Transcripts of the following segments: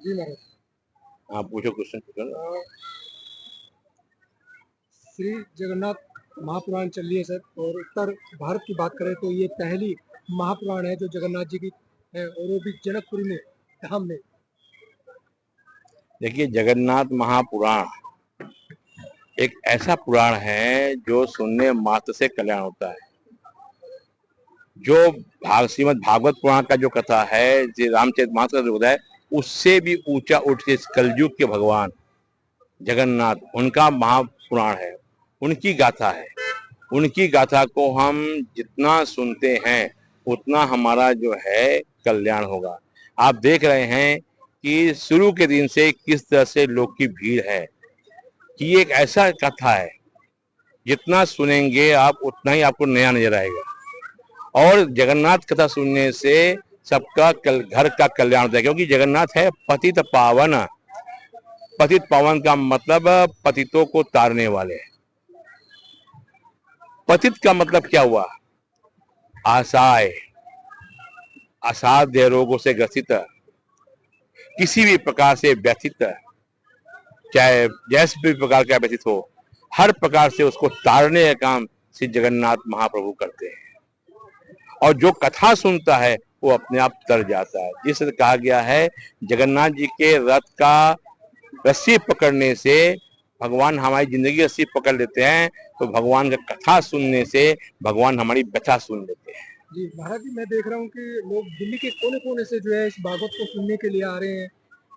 जी महाराज। हाँ पूछो, क्वेश्चन पूछो। श्री जगन्नाथ महापुराण चल रही है सर, और उत्तर भारत की बात करें तो ये पहली महापुराण है जो जगन्नाथ जी की है, और वो भी जनकपुरी में, धाम में। देखिए, जगन्नाथ महापुराण एक ऐसा पुराण है जो सुनने मात्र से कल्याण होता है। जो श्रीमद् भागवत पुराण का जो कथा है, रामचरितमानस का जो है, उससे भी ऊंचा उठ के कलयुग के भगवान जगन्नाथ, उनका महापुराण है, उनकी गाथा है। उनकी गाथा को हम जितना सुनते हैं उतना हमारा जो है कल्याण होगा। आप देख रहे हैं कि शुरू के दिन से किस तरह से लोग की भीड़ है, कि ये एक ऐसा कथा है जितना सुनेंगे आप उतना ही आपको नया नजर आएगा। और जगन्नाथ कथा सुनने से सबका घर का कल्याण होता है, क्योंकि जगन्नाथ है पतित पावन। पतित पावन का मतलब पतितों को तारने वाले। पतित का मतलब क्या हुआ? असहाय, असाध्य रोगों से ग्रसित, किसी भी प्रकार से व्यथित, चाहे जैसे भी प्रकार का व्यथित हो, हर प्रकार से उसको तारने का काम श्री जगन्नाथ महाप्रभु करते हैं। और जो कथा सुनता है वो अपने आप तर जाता है। जिससे कहा गया है, जगन्नाथ जी के रथ का रस्सी पकड़ने से भगवान हमारी जिंदगी रस्सी पकड़ लेते हैं, तो भगवान का कथा सुनने से भगवान हमारी व्यथा सुन लेते हैं। जी महाराज जी, मैं देख रहा हूँ कि लोग दिल्ली के कोने कोने से जो है इस भागवत को सुनने के लिए आ रहे हैं।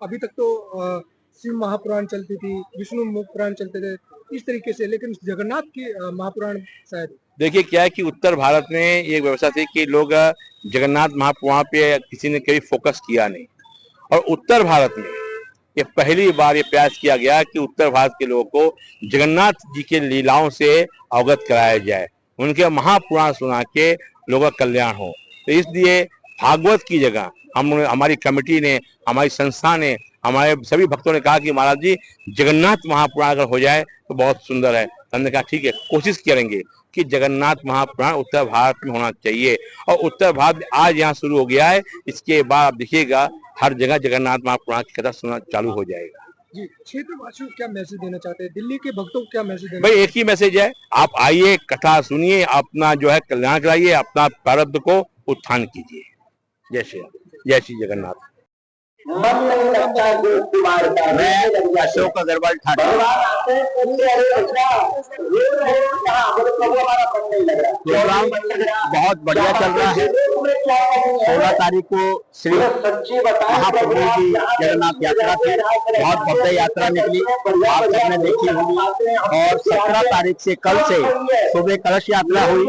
अभी तक तो शिव महापुराण चलती थी, विष्णु महापुराण चलते थे इस तरीके से, लेकिन जगन्नाथ की महापुराण शायद। देखिए, क्या है कि उत्तर भारत में ये व्यवस्था थी कि लोग जगन्नाथ महापुराण पे किसी ने कभी फोकस किया नहीं, और उत्तर भारत में ये पहली बार ये प्रयास किया गया कि उत्तर भारत के लोगों को जगन्नाथ जी के लीलाओं से अवगत कराया जाए, उनके महापुराण सुना के लोगों का कल्याण हो। तो इसलिए भागवत की जगह हमारी कमेटी ने, हमारी संस्था ने, हमारे सभी भक्तों ने कहा कि महाराज जी जगन्नाथ महापुराण अगर हो जाए तो बहुत सुंदर है। हमने कहा ठीक है, कोशिश करेंगे कि जगन्नाथ महापुराण उत्तर भारत में होना चाहिए। और उत्तर भारत आज यहाँ शुरू हो गया है, इसके बाद आप देखिएगा हर जगह जगन्नाथ महापुराण की कथा सुनना चालू हो जाएगा। जी, क्षेत्रवासियों को क्या मैसेज देना चाहते हैं, दिल्ली के भक्तों को क्या मैसेज देना? भाई एक ही मैसेज है, आप आइए, कथा सुनिए, अपना जो है कल्याण कराइए, अपना प्रारब्ध को उत्थान कीजिए। जय श्री राम, जय श्री जगन्नाथ। मैं अशोक अग्रवाल ठाकुर। प्रोग्राम बहुत बढ़िया चल रहा है। 16 तारीख को श्री महाप्रभु की जगन्नाथ यात्रा थी, बहुत भव्य यात्रा निकली, आप सबने देखी होगी। और 17 तारीख से कल से सुबह कलश यात्रा हुई,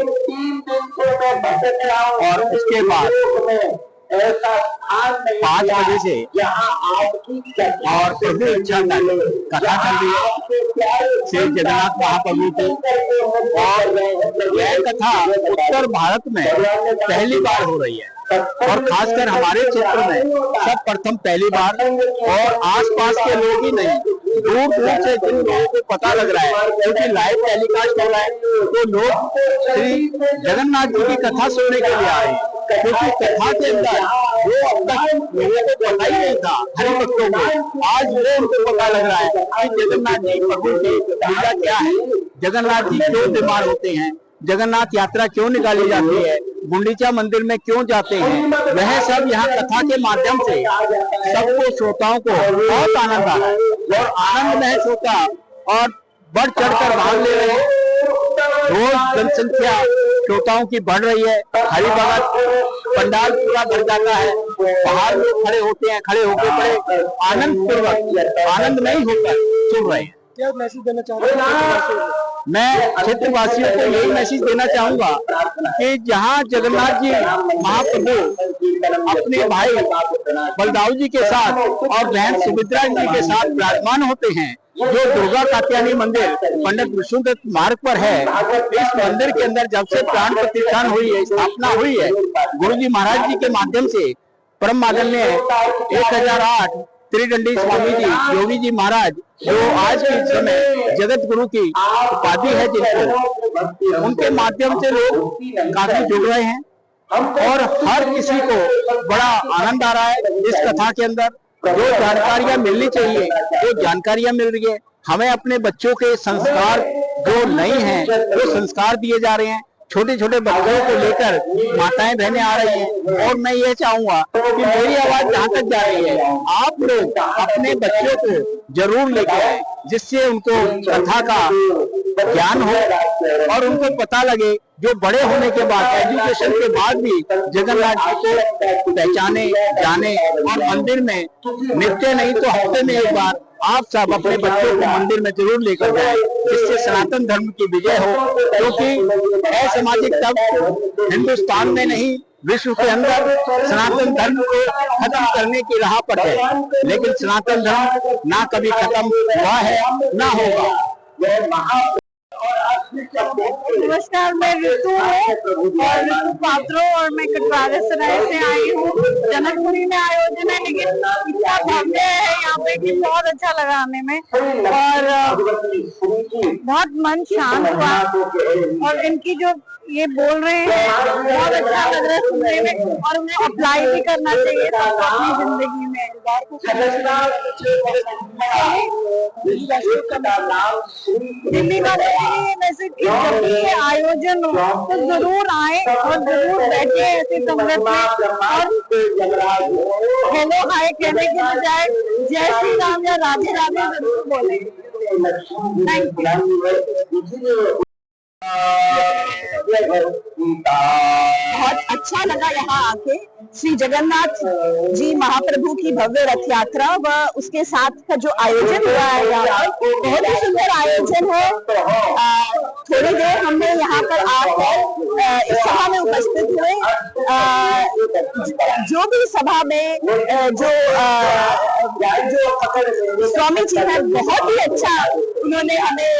और उसके बाद 5 बजे से और प्रभु इच्छा कथा चल रही है श्री जगन्नाथ महाप्रभु की। और यह कथा उत्तर भारत में पहली बार हो रही है, और खासकर हमारे क्षेत्र में सब प्रथम पहली बार। और आसपास के लोग ही नहीं, दूर दूर से जिन लोगों को पता लग रहा है, क्योंकि लाइव टेलीकास्ट हो रहा है, तो लोग श्री जगन्नाथ जी की कथा सुनने के लिए आ रहे हैं। क्योंकि कथा के अंदर वो अब तक लोगों को पता ही नहीं था, हरि भक्तों को, आज वो उनको पता लग रहा है कि जगन्नाथ जी प्रभु की पूजा क्या है, जगन्नाथ जी क्यों बीमार होते हैं, जगन्नाथ यात्रा क्यों निकाली जाती है, गुंडीचा मंदिर में क्यों जाते हैं, वह सब यहाँ कथा के माध्यम से सबको, श्रोताओं को बहुत आनंद आ रहा है। और आनंद महसूस होता और बढ़ चढ़कर भाग ले रहे हैं। रोज जनसंख्या श्रोताओं की बढ़ रही है, हरि भगत पंडाल पूरा भर जाता है, बाहर लोग खड़े होते हैं, खड़े होकर बड़े आनंद पूर्वक, आनंद नहीं होकर सुन रहे हैं। क्या मैसेज देना चाहते हैं? मैं क्षेत्रवासियों को यही मैसेज देना चाहूंगा कि जहां जगन्नाथ जी महाप्रभु अपने भाई बलदाऊ जी के साथ और बहन सुभद्रा जी के साथ विराजमान होते हैं, जो दुर्गा कात्यायनी मंदिर पंडित विष्णुदत्त मार्ग पर है, इस मंदिर के अंदर जब से प्राण प्रतिष्ठान हुई है, स्थापना हुई है, गुरु जी महाराज जी के माध्यम से परम आदरणीय 1008 त्रिदंडी स्वामी जी, योगी जी महाराज, जो आज के समय जगत गुरु की उपाधि है जिनको, उनके माध्यम से लोग काफी जुड़ रहे हैं। और हर किसी को बड़ा आनंद आ रहा है इस कथा के अंदर। जो जानकारियां मिलनी चाहिए वो जानकारियां मिल रही है। हमें अपने बच्चों के संस्कार जो नहीं है वो संस्कार दिए जा रहे हैं। छोटे छोटे बच्चों को लेकर माताएं बहनें आ रही हैं और मैं ये चाहूंगा कि मेरी आवाज जहां तक जा रही है आप लोग अपने बच्चों को जरूर लेकर आए, जिससे उनको कथा का ज्ञान हो और उनको पता लगे, जो बड़े होने के बाद एजुकेशन के बाद भी जगन्नाथ जी को पहचाने जाने और मंदिर में नित्य नहीं तो हफ्ते में एक बार आप सब अपने बच्चों को मंदिर में जरूर लेकर जाएं, जिससे सनातन धर्म की विजय हो। क्योंकि असामाजिक तत्व हिंदुस्तान में नहीं विश्व के अंदर सनातन धर्म को खत्म करने की राह पर है, लेकिन सनातन धर्म ना कभी खत्म हुआ है ना होगा। नमस्कार, मैं ऋतु हूँ और ऋतु पात्रो और मैं कटवारा सराय से आई हूँ। जनकपुरी में आयोजन है लेकिन इतना भव्य है यहाँ पे कि बहुत अच्छा लगा आने में और बहुत मन शांत हुआ और इनकी जो ये बोल रहे हैं बहुत अच्छा लग रहा है सुनने में और उन्हें अप्लाई भी करना चाहिए सबको अपनी जिंदगी में। दिल्ली वाले ये मैसेज कि जब भी ये आयोजन हो तो जरूर आए और जरूर बैठे ऐसे संगत में और हेलो हाय कहने के बजाय जय श्री राम या राधे राधे जरूर बोले। Thank you. बहुत अच्छा लगा यहाँ आके। श्री जगन्नाथ जी महाप्रभु की भव्य रथ यात्रा व उसके साथ का जो आयोजन हुआ है यहाँ पर बहुत ही सुंदर आयोजन है। थोड़ी देर हमने यहाँ पर आकर इस सभा में उपस्थित हुए। जो भी सभा में जो स्वामी जी है बहुत ही अच्छा उन्होंने हमें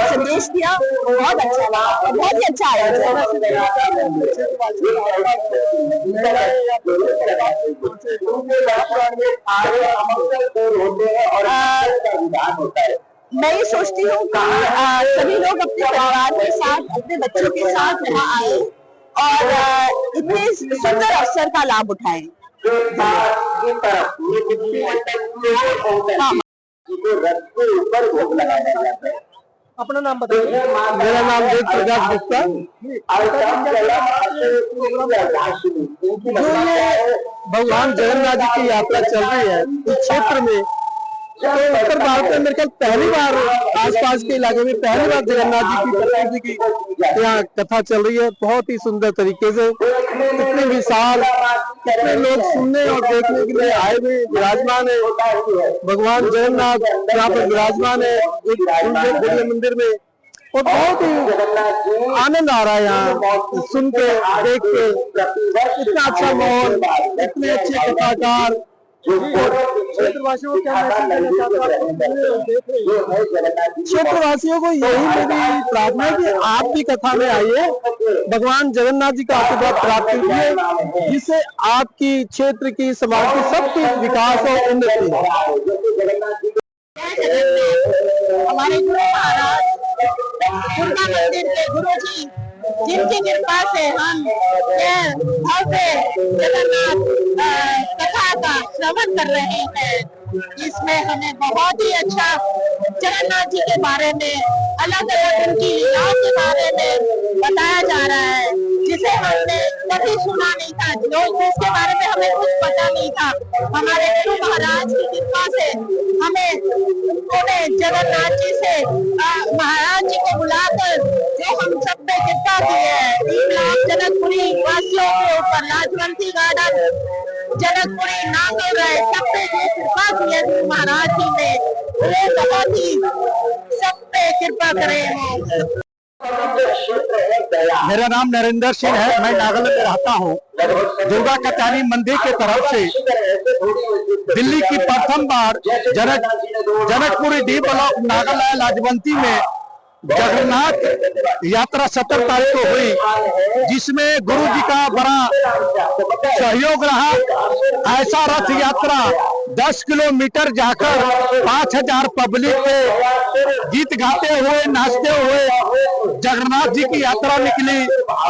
संदेश दिया। बहुत अच्छा लगा, बहुत ही अच्छा आयोजन। मैं ये सोचती हूँ कि सभी लोग अपने परिवार के साथ अपने बच्चों के साथ यहाँ आए और इतने सुंदर अवसर का लाभ उठाएं। अपना नाम बताइए। मेरा नाम वेद प्रकाश गुप्ता। जो ये भगवान जगन्नाथ जी की यात्रा चल रही है इस क्षेत्र में, तो उत्तर भारत में मेरे ख्याल पहली बार आसपास के इलाके में पहली बार जगन्नाथ जी की बलराम जी की यहाँ कथा चल रही है। बहुत ही सुंदर तरीके से इतने विशाल इतने लोग सुनने और देखने के लिए आए हुए विराजमान है। भगवान जगन्नाथ यहाँ पर विराजमान है एक बड़े मंदिर में और बहुत ही आनंद आ रहा है यहाँ सुन के देख के। इतना अच्छा माहौल, इतने अच्छे कथाकार। क्षेत्रवासियों को क्या मैसेज देना चाहते हैं? क्षेत्रवासियों को यही मेरी प्रार्थना है कि आप भी कथा में आइए, भगवान जगन्नाथ जी का आशीर्वाद प्राप्त कीजिए, जिससे आपकी क्षेत्र की समाज की सबकी विकास और उन्नति हो। हमारे गुरु महाराज दुर्गा मंदिर के गुरु जी जिनकी कृपा से हम यह भव्य जगन्नाथ कथा का श्रवण कर रहे हैं, इसमें हमें बहुत ही अच्छा जगन्नाथ जी के बारे में अलग अलग उनकी लीलाओं के बारे में बताया जा रहा है, जिसे हमने कभी सुना नहीं था, जिसके बारे में हमें कुछ पता नहीं था। हमारे गुरु महाराज की कृपा से हमें उन्होंने जगन्नाथ जी से महाराज जी को बुलाकर जो हम सब पे कृपा की है। 3 लाख जनकपुरी वासियों के ऊपर लाजवंती गार्डन जनकपुरी नागल रहे सब पे जो कृपा की है गुरु महाराज जी ने, वो बहुत ही सब पे कृपा करे। मेरा नाम नरेंद्र सिंह है, मैं नागल में रहता हूँ। दुर्गा कचारी मंदिर के तरफ से दिल्ली की प्रथम बार जनकपुरी डी ब्लॉक नागालैंड लाजवंती में जगन्नाथ यात्रा 17 तारीख को हुई, जिसमें गुरु जी का बड़ा सहयोग रहा। ऐसा रथ यात्रा 10 किलोमीटर जाकर 5000 पब्लिक के गीत गाते हुए नाचते हुए जगन्नाथ जी की यात्रा निकली।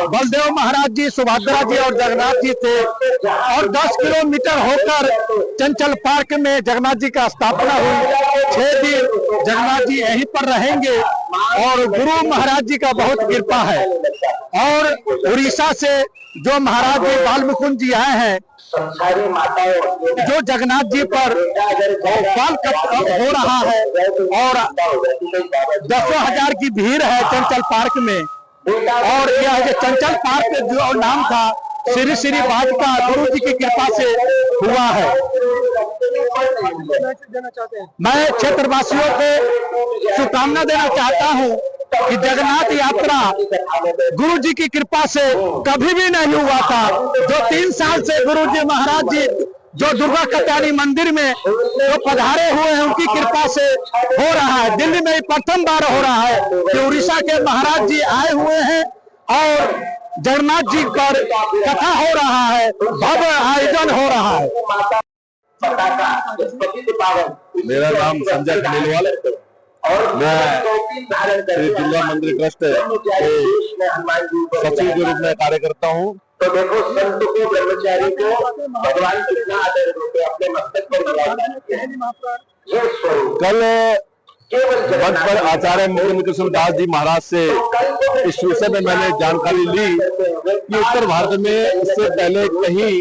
बलदेव महाराज जी, सुभद्रा जी और जगन्नाथ जी थे और 10 किलोमीटर होकर चंचल पार्क में जगन्नाथ जी का स्थापना हुई। 6 दिन जगन्नाथ जी यहीं पर रहेंगे और गुरु महाराज जी का बहुत कृपा है। और उड़ीसा से जो महाराज जी बालमुकुंद जी आए हैं, जो जगन्नाथ जी पर बाल हो रहा है और 10,000 की भीड़ है चंचल पार्क में। और यह जो चंचल पार्क जो नाम था श्री श्री वाटिका गुरु जी की कृपा से हुआ है। मैं क्षेत्रवासियों को शुभकामना देना चाहता हूँ कि जगन्नाथ यात्रा गुरु जी की कृपा से कभी भी नहीं हुआ था। जो 3 साल से गुरु जी महाराज जी जो दुर्गा कत्यानी मंदिर में जो पधारे हुए हैं उनकी कृपा से हो रहा है। दिल्ली में प्रथम बार हो रहा है कि उड़ीसा के महाराज जी आए हुए हैं और जगन्नाथ जी पर कथा हो रहा है, भव्य आयोजन हो रहा है। मेरा नाम संजय खलीलवाल, मैं श्री दुर्गा मंदिर ट्रस्ट के सचिव के रूप में कार्य करता हूँ। तो देखो संत को, ब्रह्मचारी को भगवान कितना आदर देते हैं, अपने मस्तक पर ये स्वरूप। कल मंच पर आचार्य मुकुंद कृष्ण दास जी महाराज से इस विषय में मैंने जानकारी ली कि उत्तर भारत में इससे पहले कहीं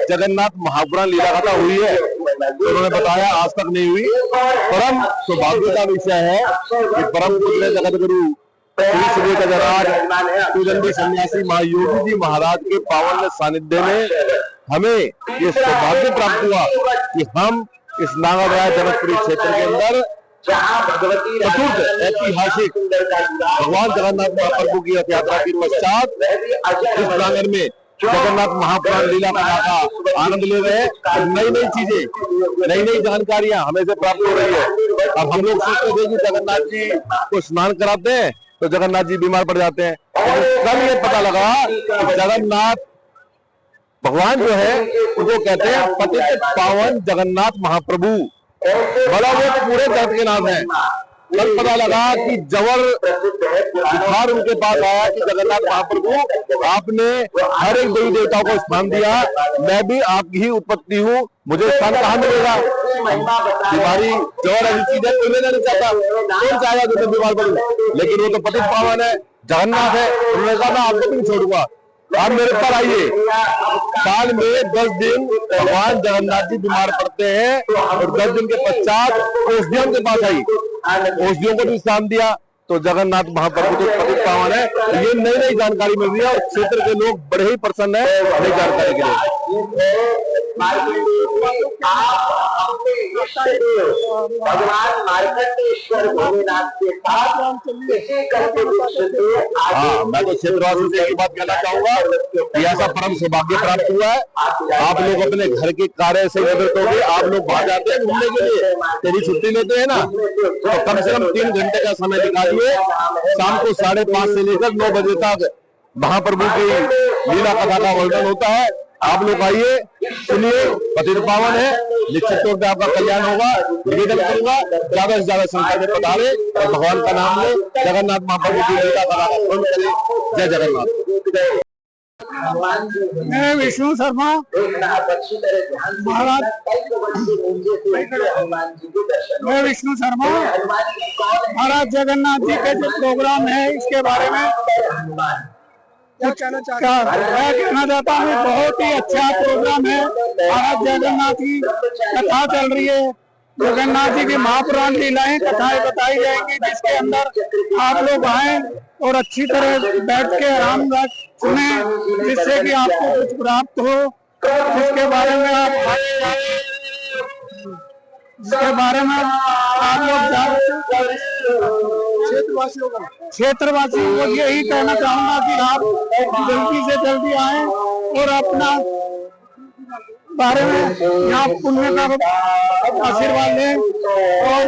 जगन्नाथ महापुराण लीला कथा हुई है। उन्होंने बताया आज तक नहीं हुई। परम सौभाग्य का विषय है कि परम पूज्य जगत गुरु श्री श्री गजराज पूजनदी सन्यासी महायोगी जी महाराज के पावन सानिध्य में हमें ये सौभाग्य प्राप्त हुआ कि हम इस नागाराय जनकपुरी क्षेत्र के अंदर चतुर्थ ऐतिहासिक भगवान जगन्नाथ महाप्रभु की रथ यात्रा के पश्चात इस प्रांगण में जगन्नाथ महापुराण लीला कथा का आनंद ले रहे हैं। नई नई चीजें, नई नई जानकारियां हमें से प्राप्त हो रही है। अब हम लोग सोचते थे कि जगन्नाथ जी को स्नान कराते हैं तो जगन्नाथ जी बीमार पड़ जाते हैं। कल ये पता लगा कि जगन्नाथ भगवान जो है उनको कहते हैं पतित पावन जगन्नाथ महाप्रभु, भला वो पूरे जगत के नाम है। कल पता लगा कि जबर बुखार उनके पास आया कि जगन्नाथ महाप्रभु आपने हर एक देवी देवताओं को स्थान दिया, मैं भी आपकी ही उत्पत्ति हूँ, मुझे स्थान कहाँ मिलेगा। बीमारी जबर ऐसी चीज है, कोई लेना नहीं चाहता, कौन चाहेगा जो मैं बीमार पड़ूं, लेकिन वो तो पतित पावन है, जगन्नाथ है। उन्होंने कहा मैं आपको भी नहीं छोड़ूंगा, आप मेरे पर आइए। साल में 10 दिन भगवान जगन्नाथ जी बीमार पड़ते हैं और 10 दिन के पश्चात औषधियों के पास आई, औषधियों को भी स्थान दिया। तो जगन्नाथ महाप्रभु तो पतित पावन है। ये नई नई जानकारी मिल रही है और क्षेत्र के लोग बड़े ही प्रसन्न है नई जानकारी के लिए। भगवान मार्कंडेश्वर भोलेनाथ के साथ इसी करके मैं तो क्षेत्रवासियों से एक बात कहना चाहूंगा कि ऐसा परम सौभाग्य प्राप्त हुआ है। आप लोग अपने घर के कार्य से निवृत्त हो गए, आप लोग बाहर जाते हैं घूमने के लिए, तेरी छुट्टी लेते हैं ना, तो कम से कम 3 घंटे का समय निकालिए। शाम को 5:30 से लेकर 9 बजे तक महाप्रभु की लीला कथा का वर्णन होता है। आप लोग आइए, सुनिए, पतित पावन है, निश्चित तौर पर आपका कल्याण होगा। निवेदन करूंगा ज्यादा से ज्यादा संख्या में पधारे और भगवान का नाम ले, जगन्नाथ महाप्रभु की लीला कथा का वर्णन करें। जय जगन्नाथ। मैं विष्णु शर्मा महाराज, मैं विष्णु शर्मा महाराज जगन्नाथ जी के जो प्रोग्राम है इसके बारे में क्या कहना चाहता हूँ। बहुत ही अच्छा प्रोग्राम है। महाराज जगन्नाथ की कथा चल रही है, जगन्नाथ जी की महापुराण लीलाएं कथाएं बताई जाएंगी, जिसके अंदर आप लोग आए और अच्छी तरह बैठ के आराम सुने, जिससे कि आपको कुछ प्राप्त हो, जिसके बारे में आप क्षेत्रवासियों को यही कहना चाहूंगा कि आप जल्दी से जल्दी आए और अपना बारे में यहाँ पुण्य का आशीर्वाद लें और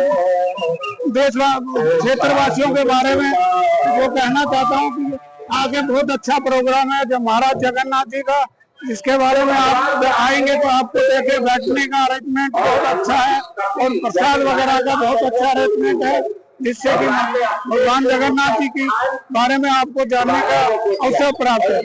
क्षेत्रवासियों के बारे में वो कहना चाहता हूँ कि आगे बहुत अच्छा प्रोग्राम है जो महाराज जगन्नाथ जी का जिसके बारे में आप आएंगे तो आपको देखे बैठने का अरेंजमेंट बहुत अच्छा है और प्रसाद वगैरह का बहुत अच्छा अरेंजमेंट है, जिससे कि भगवान जगन्नाथ जी के बारे में आपको जानने का अवसर प्राप्त है।